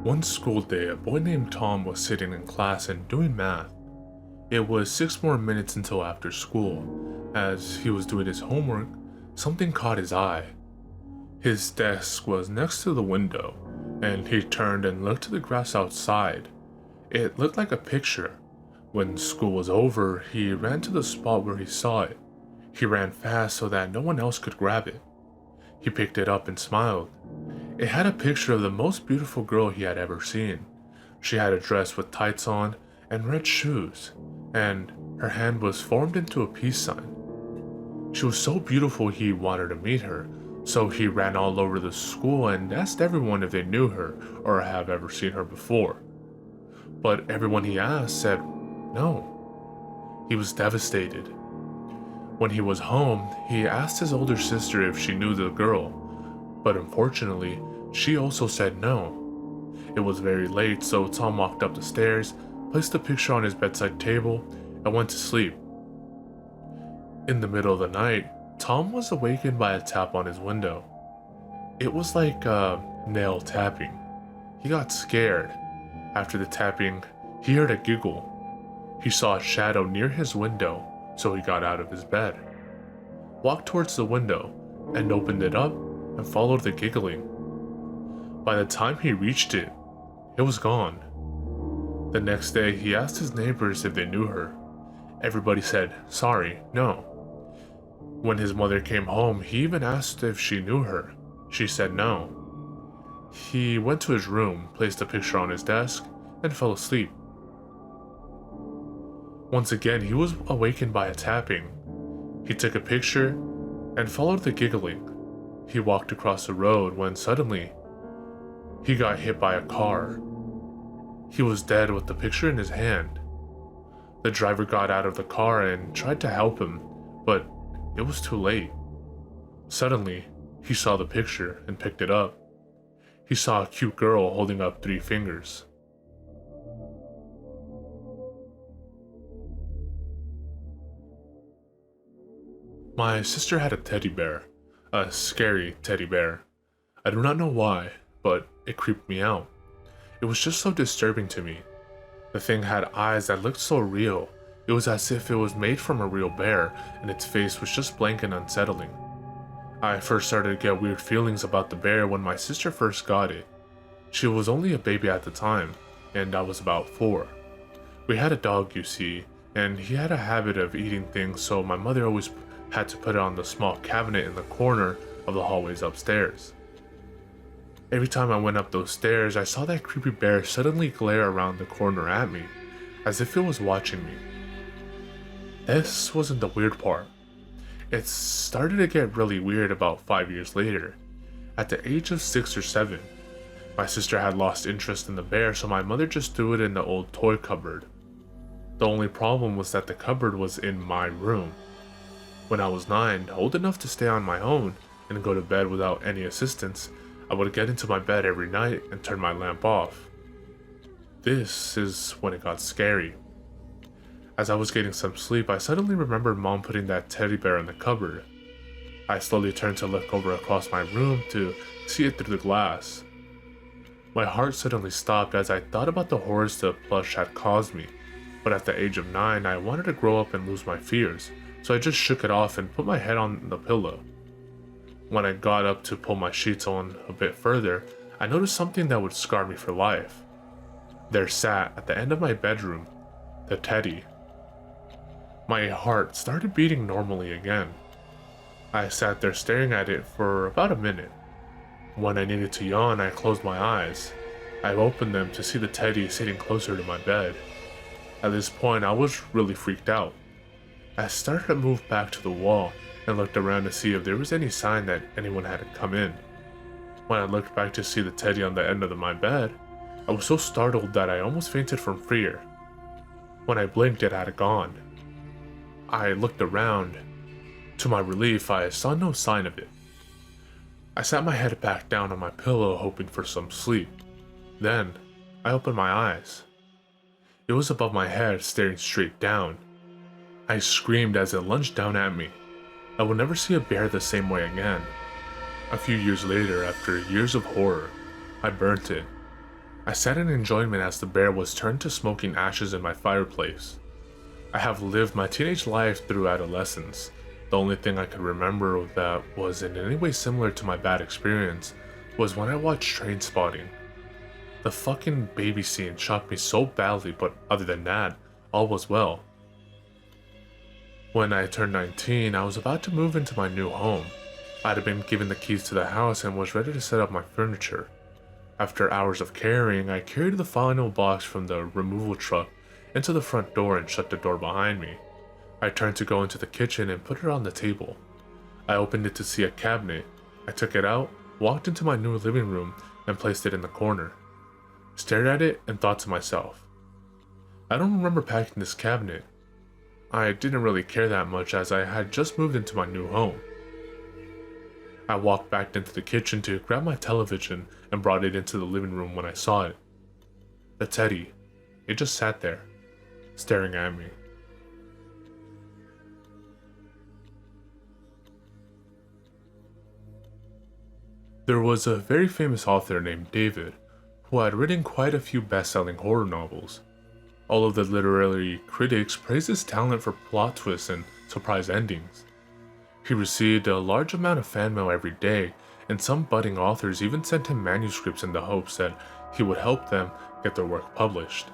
One school day, a boy named Tom was sitting in class and doing math. It was 6 more minutes until after school. As he was doing his homework, something caught his eye. His desk was next to the window, and he turned and looked to the grass outside. It looked like a picture. When school was over, he ran to the spot where he saw it. He ran fast so that no one else could grab it. He picked it up and smiled. It had a picture of the most beautiful girl he had ever seen. She had a dress with tights on and red shoes, and her hand was formed into a peace sign. She was so beautiful he wanted to meet her, so he ran all over the school and asked everyone if they knew her or have ever seen her before. But everyone he asked said no. He was devastated. When he was home, he asked his older sister if she knew the girl, but unfortunately, she also said no. It was very late, so Tom walked up the stairs, placed the picture on his bedside table, and went to sleep. In the middle of the night, Tom was awakened by a tap on his window. It was like a nail tapping. He got scared. After the tapping, he heard a giggle. He saw a shadow near his window, so he got out of his bed, walked towards the window, and opened it up and followed the giggling. By the time he reached it, it was gone. The next day, he asked his neighbors if they knew her. Everybody said, sorry, no. When his mother came home, he even asked if she knew her. She said no. He went to his room, placed the picture on his desk, and fell asleep. Once again, he was awakened by a tapping. He took a picture and followed the giggling. He walked across the road when suddenly, he got hit by a car. He was dead with the picture in his hand. The driver got out of the car and tried to help him, but it was too late. Suddenly, he saw the picture and picked it up. He saw a cute girl holding up 3 fingers. My sister had a teddy bear, a scary teddy bear. I do not know why, but it creeped me out. It was just so disturbing to me. The thing had eyes that looked so real. It was as if it was made from a real bear, and its face was just blank and unsettling. I first started to get weird feelings about the bear when my sister first got it. She was only a baby at the time, and I was about 4. We had a dog, you see, and he had a habit of eating things, so my mother always had to put it on the small cabinet in the corner of the hallways upstairs. Every time I went up those stairs, I saw that creepy bear suddenly glare around the corner at me, as if it was watching me. This wasn't the weird part. It started to get really weird about 5 years later. At the age of 6 or 7, my sister had lost interest in the bear, so my mother just threw it in the old toy cupboard. The only problem was that the cupboard was in my room. When I was 9, old enough to stay on my own and go to bed without any assistance, I would get into my bed every night and turn my lamp off. This is when it got scary. As I was getting some sleep, I suddenly remembered Mom putting that teddy bear in the cupboard. I slowly turned to look over across my room to see it through the glass. My heart suddenly stopped as I thought about the horrors the plush had caused me, but at the age of 9, I wanted to grow up and lose my fears, so I just shook it off and put my head on the pillow. When I got up to pull my sheets on a bit further, I noticed something that would scar me for life. There sat, at the end of my bedroom, the teddy. My heart started beating normally again. I sat there staring at it for about a minute. When I needed to yawn, I closed my eyes. I opened them to see the teddy sitting closer to my bed. At this point, I was really freaked out. I started to move back to the wall and looked around to see if there was any sign that anyone had come in. When I looked back to see the teddy on the end of my bed, I was so startled that I almost fainted from fear. When I blinked, it had gone. I looked around. To my relief, I saw no sign of it. I sat my head back down on my pillow, hoping for some sleep. Then, I opened my eyes. It was above my head, staring straight down. I screamed as it lunged down at me. I will never see a bear the same way again. A few years later, after years of horror, I burnt it. I sat in enjoyment as the bear was turned to smoking ashes in my fireplace. I have lived my teenage life through adolescence. The only thing I could remember that was in any way similar to my bad experience was when I watched Trainspotting. The fucking baby scene shocked me so badly, but other than that, all was well. When I turned 19, I was about to move into my new home. I had been given the keys to the house and was ready to set up my furniture. After hours of carrying, I carried the final box from the removal truck into the front door and shut the door behind me. I turned to go into the kitchen and put it on the table. I opened it to see a cabinet. I took it out, walked into my new living room, and placed it in the corner. Stared at it and thought to myself, I don't remember packing this cabinet. I didn't really care that much as I had just moved into my new home. I walked back into the kitchen to grab my television and brought it into the living room when I saw it. The teddy, it just sat there, staring at me. There was a very famous author named David who had written quite a few best-selling horror novels. All of the literary critics praised his talent for plot twists and surprise endings. He received a large amount of fan mail every day, and some budding authors even sent him manuscripts in the hopes that he would help them get their work published.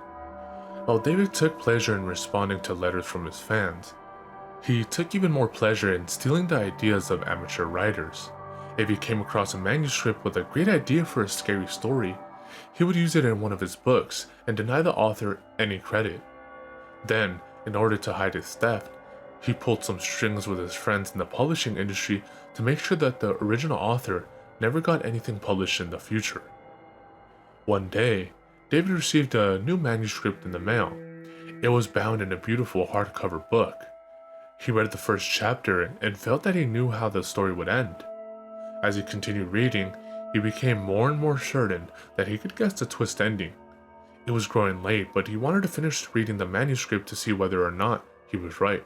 While David took pleasure in responding to letters from his fans, he took even more pleasure in stealing the ideas of amateur writers. If he came across a manuscript with a great idea for a scary story, he would use it in one of his books and deny the author any credit. Then, in order to hide his theft, he pulled some strings with his friends in the publishing industry to make sure that the original author never got anything published in the future. One day, David received a new manuscript in the mail. It was bound in a beautiful hardcover book. He read the first chapter and felt that he knew how the story would end. As he continued reading, he became more and more certain that he could guess the twist ending. It was growing late, but he wanted to finish reading the manuscript to see whether or not he was right.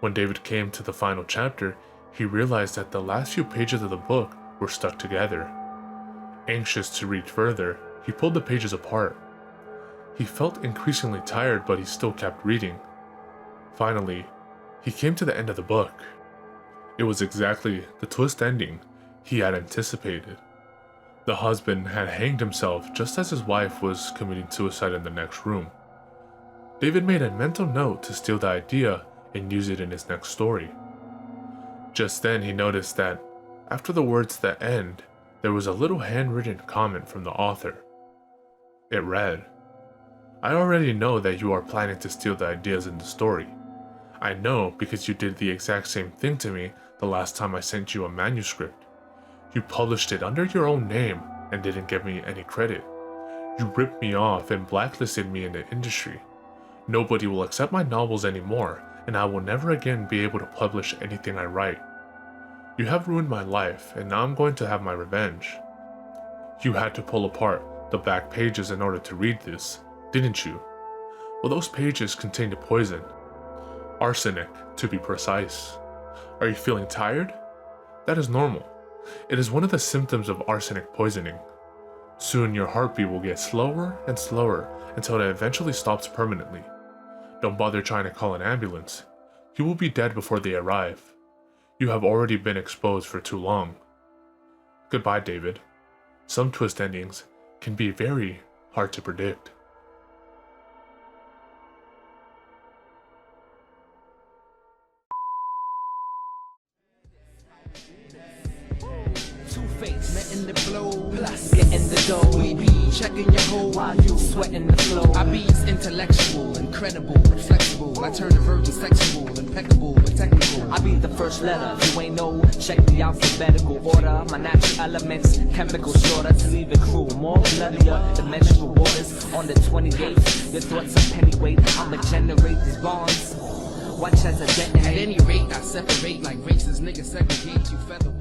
When David came to the final chapter, he realized that the last few pages of the book were stuck together. Anxious to read further, he pulled the pages apart. He felt increasingly tired, but he still kept reading. Finally, he came to the end of the book. It was exactly the twist ending he had anticipated. The husband had hanged himself just as his wife was committing suicide in the next room. David made a mental note to steal the idea and use it in his next story. Just then he noticed that, after the words "the end," there was a little handwritten comment from the author. It read, "I already know that you are planning to steal the ideas in the story. I know because you did the exact same thing to me the last time I sent you a manuscript. You published it under your own name and didn't give me any credit. You ripped me off and blacklisted me in the industry. Nobody will accept my novels anymore, and I will never again be able to publish anything I write. You have ruined my life, and now I'm going to have my revenge. You had to pull apart the back pages in order to read this, didn't you? Well, those pages contained poison. Arsenic, to be precise. Are you feeling tired? That is normal. It is one of the symptoms of arsenic poisoning. Soon your heartbeat will get slower and slower until it eventually stops permanently. Don't bother trying to call an ambulance. You will be dead before they arrive. You have already been exposed for too long. Goodbye, David. Some twist endings can be very hard to predict." Letting the blow, getting the dough. We be checking your hoe while you sweating the flow. I be intellectual, incredible, flexible. I turn the virgin sexual, impeccable, but technical. I be the first letter. If you ain't know, check the alphabetical order. My natural elements, chemical shorter to leave it cruel. More bloodier, the menstrual waters on the 28th. Your thoughts are pennyweight. I'ma generate these bonds. Watch as I detonate. At any rate, I separate like racist niggas segregate you featherweight.